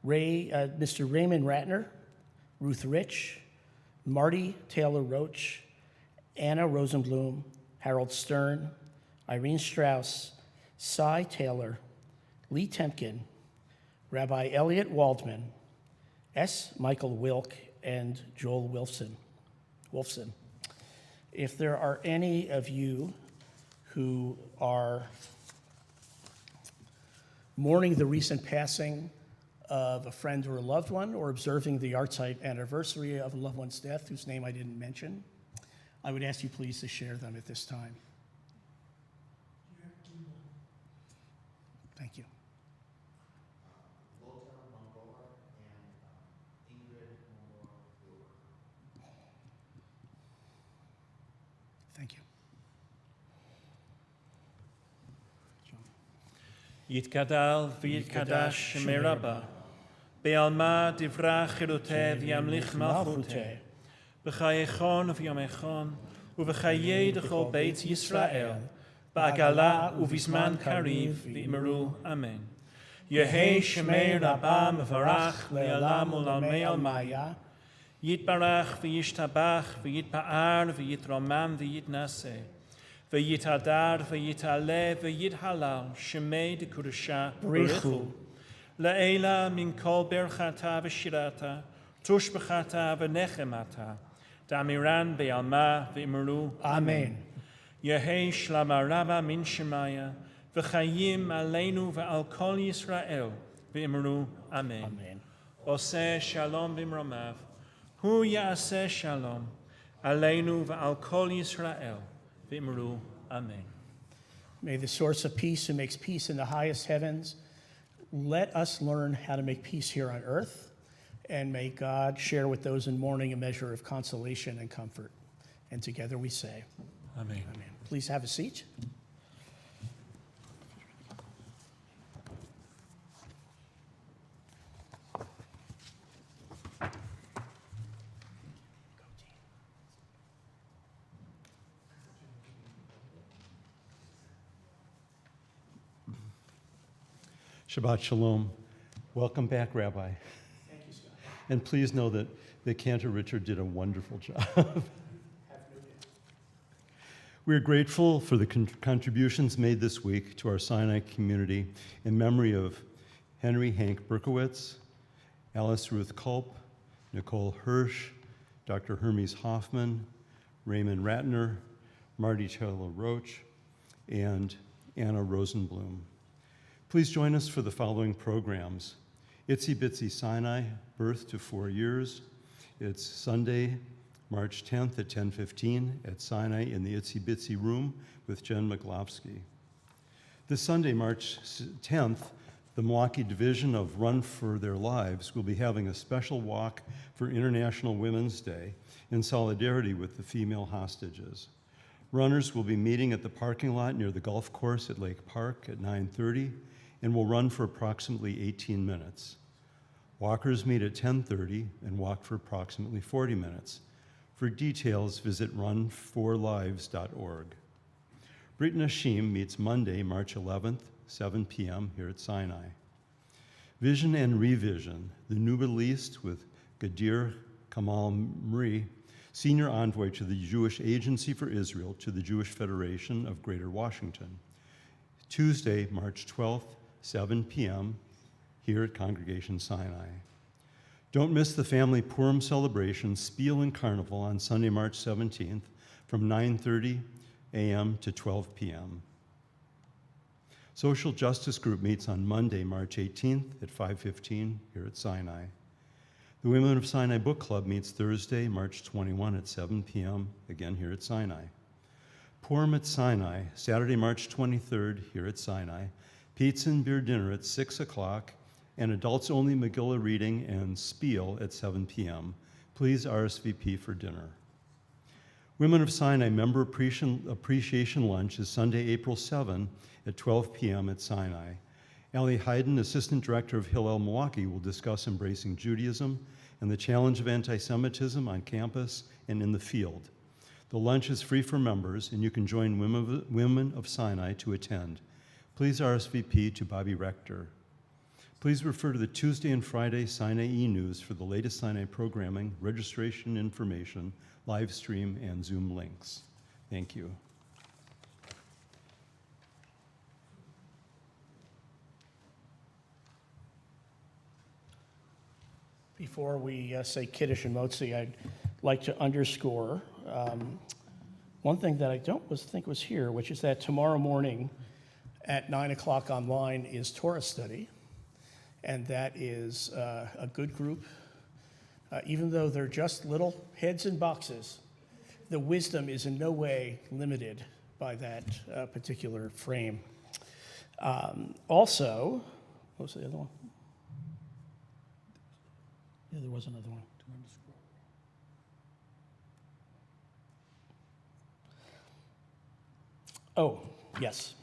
Mr. Raymond Ratner, Ruth Rich, Marty Taylor Roach, Anna Rosenblum, Harold Stern, Irene Strauss, Cy Taylor, Lee Temkin, Rabbi Elliot Waldman, S. Michael Wilk, and Joel Wolfson. If there are any of you who are mourning the recent passing of a friend or a loved one, or observing the yahrzeit anniversary of a loved one's death whose name I didn't mention, I would ask you please to share them at this time. Thank you. Thank you. יתגדל ויתקדש שמי רבה, בעלמא דברה חירותה וימליך מלכותה, בחייכון ובימיכון, ובחיי דכל בית ישראל, בעגלה ובזמן קריב, ואמרו אמן. יהי שמי רבה מברך לעולם ולעולמי עלמיה, יתברך וישתבח ויתפאר ויתרומם ויתנשא, V'yitadar v'yitale v'yithalal shemei dekudusha Barichu. La'ela min kol berchata v'shirata tushbechata v'nechemata damiran be'alma v'imru Amen. Yehei shlama rabba min shemaya v'chayim aleinu v'al kol Yisrael v'imru Amen. Amen. Oseh shalom b'mromav hu ya'aseh shalom aleinu v'al kol Yisrael v'imru Amen. May the source of peace who makes peace in the highest heavens let us learn how to make peace here on earth, and may God share with those in mourning a measure of consolation and comfort. And together we say, Amen. Amen. Please have a seat. Shabbat Shalom. Welcome back, Rabbi. Thank you, Scott. And please know that Cantor Richard did a wonderful job. We are grateful for the contributions made this week to our Sinai community in memory of Henry Hank Berkowitz, Alice Ruth Culp, Nicole Hirsch, Dr. Hermes Hoffman, Raymond Ratner, Marty Taylor Roach, and Anna Rosenblum. Please join us for the following programs. Itsy Bitsy Sinai, Birth to 4 Years. It's Sunday, March 10th at 10:15 at Sinai in the Itsy Bitsy Room with Jen McLovsky. This Sunday, March 10th, the Milwaukee Division of Run for Their Lives will be having a special walk for International Women's Day in solidarity with the female hostages. Runners will be meeting at the parking lot near the golf course at Lake Park at 9:30 and will run for approximately 18 minutes. Walkers meet at 10:30 and walk for approximately 40 minutes. For details, visit runforlives.org. Brit Nashim meets Monday, March 11th, 7 p.m. here at Sinai. Vision and Revision, the new release with Gadir Kamal Mri, Senior Envoy to the Jewish Agency for Israel to the Jewish Federation of Greater Washington. Tuesday, March 12th, 7 p.m. here at Congregation Sinai. Don't miss the family Purim celebration, Spiel and Carnival on Sunday, March 17th from 9:30 a.m. to 12 p.m. Social Justice Group meets on Monday, March 18th at 5:15 here at Sinai. The Women of Sinai Book Club meets Thursday, March 21 at 7 p.m., again here at Sinai. Purim at Sinai, Saturday, March 23rd here at Sinai. Pizza and beer dinner at 6 o'clock, and adults-only Megillah reading and Spiel at 7 p.m. Please RSVP for dinner. Women of Sinai Member Appreciation Lunch is Sunday, April 7 at 12 p.m. at Sinai. Allie Hayden, Assistant Director of Hillel Milwaukee, will discuss embracing Judaism and the challenge of anti-Semitism on campus and in the field. The lunch is free for members, and you can join Women of Sinai to attend. Please RSVP to Bobby Rector. Please refer to the Tuesday and Friday Sinai e-News for the latest Sinai programming, registration information, live stream, and Zoom links. Thank you. Before we say Kiddush and Motzi, I'd like to underscore one thing that I don't think was here, which is that tomorrow morning at 9 o'clock online is Torah study, and that is a good group. Even though they're just little heads in boxes, the wisdom is in no way limited by that particular frame. Also, what was the other one? Yeah, there was another one. Oh, yes.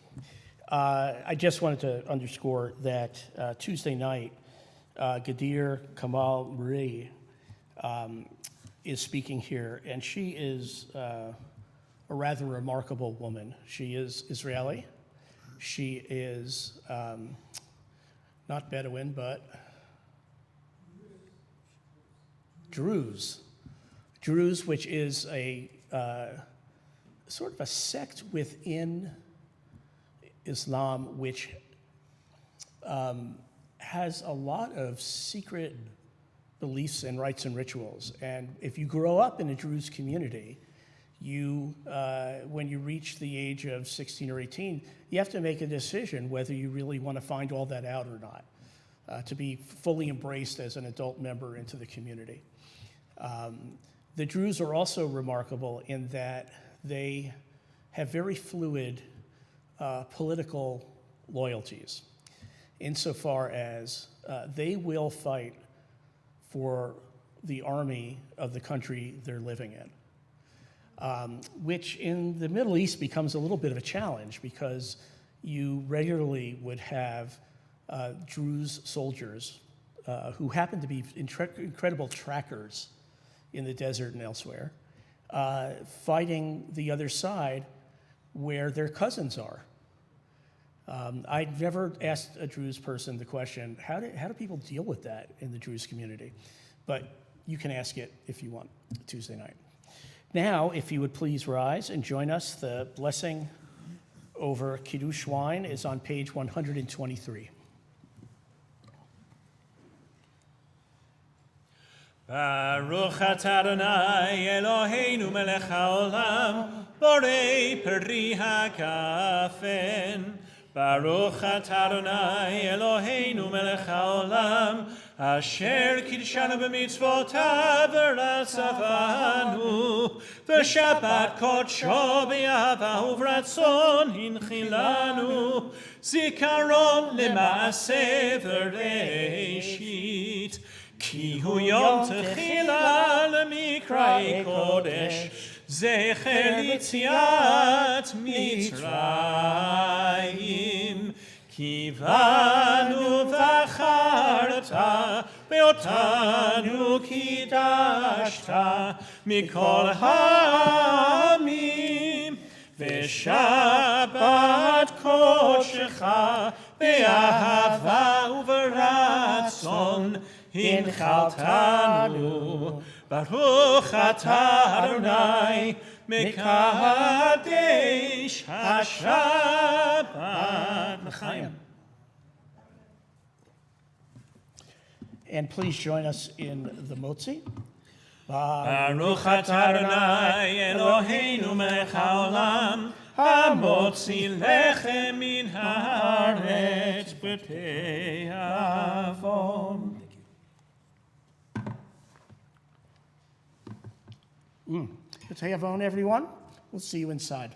I just wanted to underscore that Tuesday night, Gadir Kamal Mri is speaking here, and she is a rather remarkable woman. She is Israeli. She is not Bedouin, but Druze, which is a sort of a sect within Islam which has a lot of secret beliefs and rites and rituals. And if you grow up in a Druze community, you, when you reach the age of 16 or 18, you have to make a decision whether you really want to find all that out or not, to be fully embraced as an adult member into the community. The Druze are also remarkable in that they have very fluid political loyalties, insofar as they will fight for the army of the country they're living in. Which in the Middle East becomes a little bit of a challenge because you regularly would have Druze soldiers who happen to be incredible trackers in the desert and elsewhere, fighting the other side where their cousins are. I'd never asked a Druze person the question, how do people deal with that in the Druze community? But you can ask it if you want Tuesday night. Now, if you would please rise and join us, the blessing over Kiddush wine is on page 123. Baruch atah Adonai Eloheinu melech haolam, borei peri hagafen. Baruch atah Adonai Eloheinu melech haolam, asher kiddushanu b'mitzvotav v'ratzavanu, v'shabbat kodsho b'yahava uvratzon hinchilanu, zikaron lema'aseh v'reishit, ki hu yom techila l'mikra'ei kodesh, zecher litziat Mitzrayim. Kivanu v'acharta, ve'otanu kidashta, mikol ha'amim, ve'shabbat kodeshecha, ve'ahava u'v'ratzon, hinchaltanu. Baruch atah Adonai, mekadesh haShabbat l'chaim. And please join us in the Motzi. Baruch atah Adonai Eloheinu melech haolam, hamotzi lechem min haaretz b'tei avon. Good to have on, everyone. We'll see you inside.